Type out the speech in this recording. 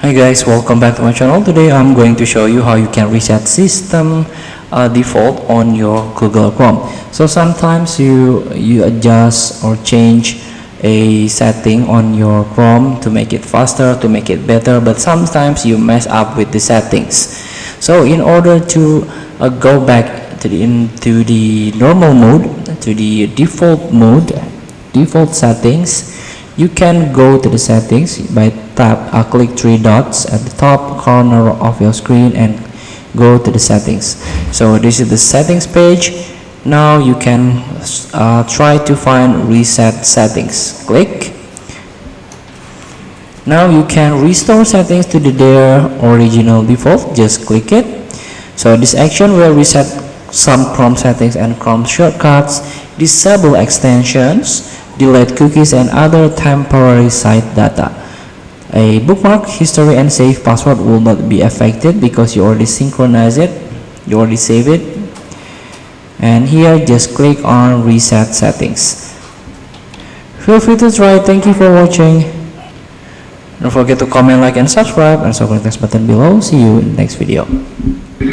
Hey guys, welcome back to my channel. Today I'm going to show you how you can reset system default on your Google Chrome. So sometimes you adjust or change a setting on your Chrome to make it faster, to make it better, but sometimes you mess up with the settings. So in order to go back into the normal mode, to the default mode, default settings, you can go to the settings by click three dots at the top corner of your screen and go to the settings. So this is the settings page. Now you can try to find reset settings. Click. Now you can restore settings to their original default. Just click it. So this action will reset some Chrome settings and Chrome shortcuts, disable extensions, delete cookies and other temporary site data. A bookmark history and save password will not be affected because you already synchronize it, you already save it. And here just click on reset settings. Feel free to try. Thank you for watching. Don't forget to comment, like and subscribe, and so click the button below. See you in the next video.